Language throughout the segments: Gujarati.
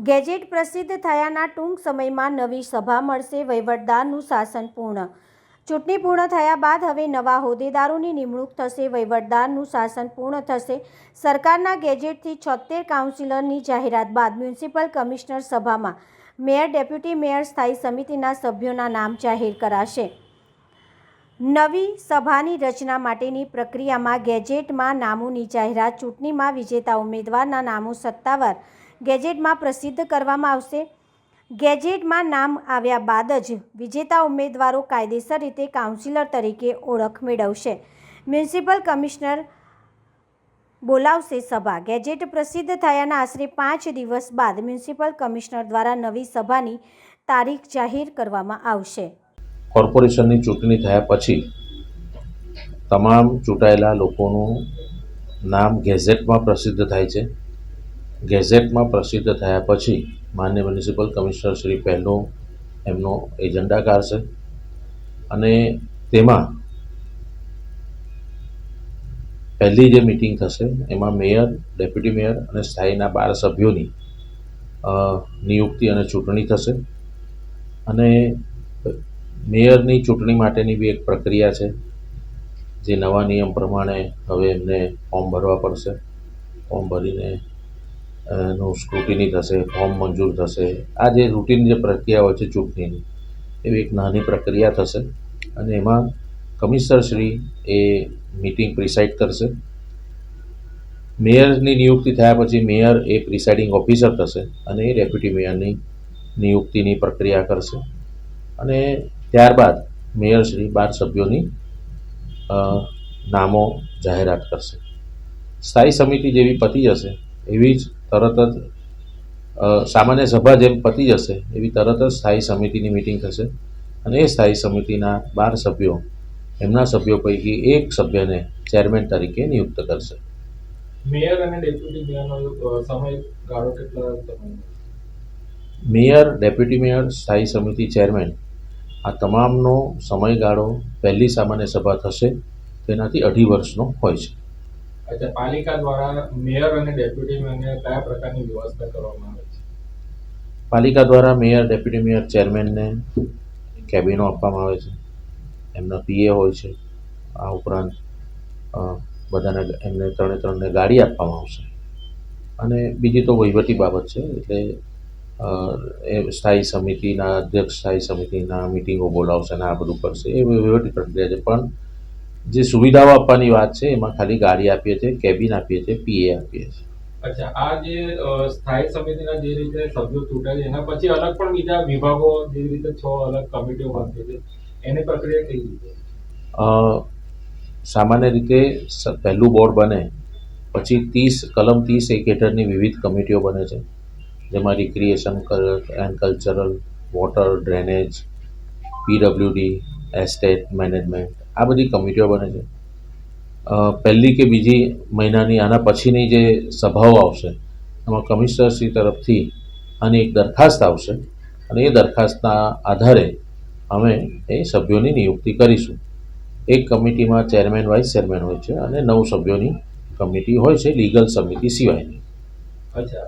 ગેજેટ પ્રસિદ્ધ થયાના ટૂંક સમયમાં નવી સભા મળશે. વહીવટદારનું શાસન પૂર્ણ. ચૂંટણી પૂર્ણ થયા બાદ હવે નવા હોદ્દેદારોની નિમણૂક થશે. વહીવટદારનું શાસન પૂર્ણ થશે. સરકારના ગેજેટથી 76 કાઉન્સિલરની જાહેરાત બાદ મ્યુનિસિપલ કમિશનર સભામાં મેયર, ડેપ્યુટી મેયર, સ્થાયી સમિતિના સભ્યોના નામ જાહેર કરાશે. નવી સભાની રચના માટેની પ્રક્રિયામાં ગેજેટમાં નામોની જાહેરાત, ચૂંટણીમાં વિજેતા ઉમેદવારના નામો સત્તાવાર ગેજેટમાં પ્રસિદ્ધ કરવામાં આવશે. ગેજેટમાં નામ આવ્યા બાદ જ વિજેતા ઉમેદવારો કાયદેસર રીતે કાઉન્સિલર તરીકે ઓળખ મેળવશે. મ્યુનિસિપલ કમિશનર બોલાવશે સભા. ગેજેટ પ્રસિદ્ધ થયાના આશરે 5 દિવસ બાદ મ્યુનિસિપલ કમિશનર દ્વારા નવી સભાની તારીખ જાહેર કરવામાં આવશે. કોર્પોરેશનની ચૂંટણી થયા પછી તમામ ચૂંટાયેલા લોકોનું નામ ગેઝેટમાં પ્રસિદ્ધ થાય છે. ગેઝેટમાં પ્રસિદ્ધ થયા પછી માન્ય મ્યુનિસિપલ કમિશનર શ્રી પહેલો એમનો એજન્ડા કાઢશે અને તેમાં પહેલી જે મિટિંગ થશે એમાં મેયર, ડેપ્યુટી મેયર અને સ્થાયીના 12 સભ્યોની નિયુક્તિ અને ચૂંટણી થશે. અને મેયરની ચૂંટણી માટેની બી એક પ્રક્રિયા છે, જે નવા નિયમ પ્રમાણે હવે એમને ફોર્મ ભરવા પડશે. ફોર્મ ભરીને એનું સ્ક્રુટિની થશે, ફોર્મ મંજૂર થશે. આ જે રૂટીન જે પ્રક્રિયા હોય છે ચૂંટણીની, એવી એક નાની પ્રક્રિયા થશે અને એમાં કમિશનર શ્રી એ મિટિંગ પ્રિસાઇડ કરશે. મેયરની નિયુક્તિ થયા પછી મેયર એ પ્રિસાઇડિંગ ઓફિસર થશે અને એ ડેપ્યુટી મેયરની નિયુક્તિની પ્રક્રિયા કરશે. અને ત્યારબાદ મેયર શ્રી 12 સભ્યોની નામો જાહેરાત કરશે. સ્થાયી સમિતિ જેવી પતી જશે એવી જ તરત જ સામાન્ય સભા જેમ પતી જશે એવી તરત જ સ્થાયી સમિતિની મિટિંગ થશે અને એ સ્થાયી સમિતિના 12 સભ્યો એમના સભ્યો પૈકી એક સભ્યને ચેરમેન તરીકે નિયુક્ત કરશે. મેયર અને ડેપ્યુટી મેયરનો સમયગાળો કેટલા સમય? મેયર, ડેપ્યુટી મેયર, સ્થાયી સમિતિ, ચેરમેન આ તમામનો સમયગાળો પહેલી સામાન્ય સભા થશે તેનાથી 2.5 વર્ષનો હોય છે. અચ્છા, પાલિકા દ્વારા મેયર અને ડેપ્યુટી મેયરને કયા પ્રકારની વ્યવસ્થા કરવામાં આવે છે? પાલિકા દ્વારા મેયર, ડેપ્યુટી મેયર, ચેરમેનને કેબિનો આપવામાં આવે છે. એમના પીએ હોય છે. આ ઉપરાંત બધાને એમને ત્રણે ગાડી આપવામાં આવશે. અને બીજી તો વહીવટી બાબત છે, એટલે એ સ્થાયી સમિતિના અધ્યક્ષ સ્થાયી સમિતિના મિટિંગો બોલાવશે અને આ બધું કરશે. એ વહીવટી પ્રક્રિયા છે. પણ જે સુવિધાઓ આપવાની વાત છે એમાં ખાલી ગાડી આપીએ છીએ, કેબિન આપીએ છીએ, પીએ આપીએ છીએ. અચ્છા, આ જે સ્થાયી સમિતિના જે રીતે સભ્યો ચૂંટાય છે એના પછી અલગ પણ બીજા વિભાગો જેવી રીતે 6 અલગ કમિટીઓ બનતી છે, એની પ્રક્રિયા કઈ રીતે? સામાન્ય રીતે પહેલું બોર્ડ બને પછી કલમ 30 હેઠળની વિવિધ કમિટીઓ બને છે, જેમાં recreation and cultural, water, drainage, PWD, estate management આ બધી કમિટીઓ બને છે. પહેલી કે બીજી મહિનાની આના પછીની જે સભાઓ આવશે એમાં કમિશનરશ્રી તરફથી આની એક દરખાસ્ત આવશે અને એ દરખાસ્તના આધારે અમે એ સભ્યોની નિયુક્તિ કરીશું. એક કમિટીમાં ચેરમેન, વાઇસ ચેરમેન હોય છે અને 9 સભ્યોની કમિટી હોય છે, લીગલ સમિતિ સિવાયની. અચ્છા,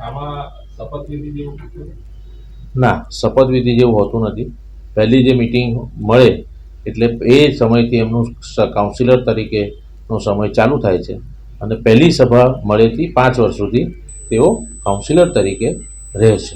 આમાં શપથવિધિ જેવું? ના, શપથવિધિ જેવું હોતું નથી. પહેલી જે મિટિંગ મળે એટલે એ સમયથી એમનું કાઉન્સિલર તરીકેનો સમય ચાલુ થાય છે અને પહેલી સભા મળેથી 5 વર્ષ સુધી તેઓ કાઉન્સિલર તરીકે રહે છે.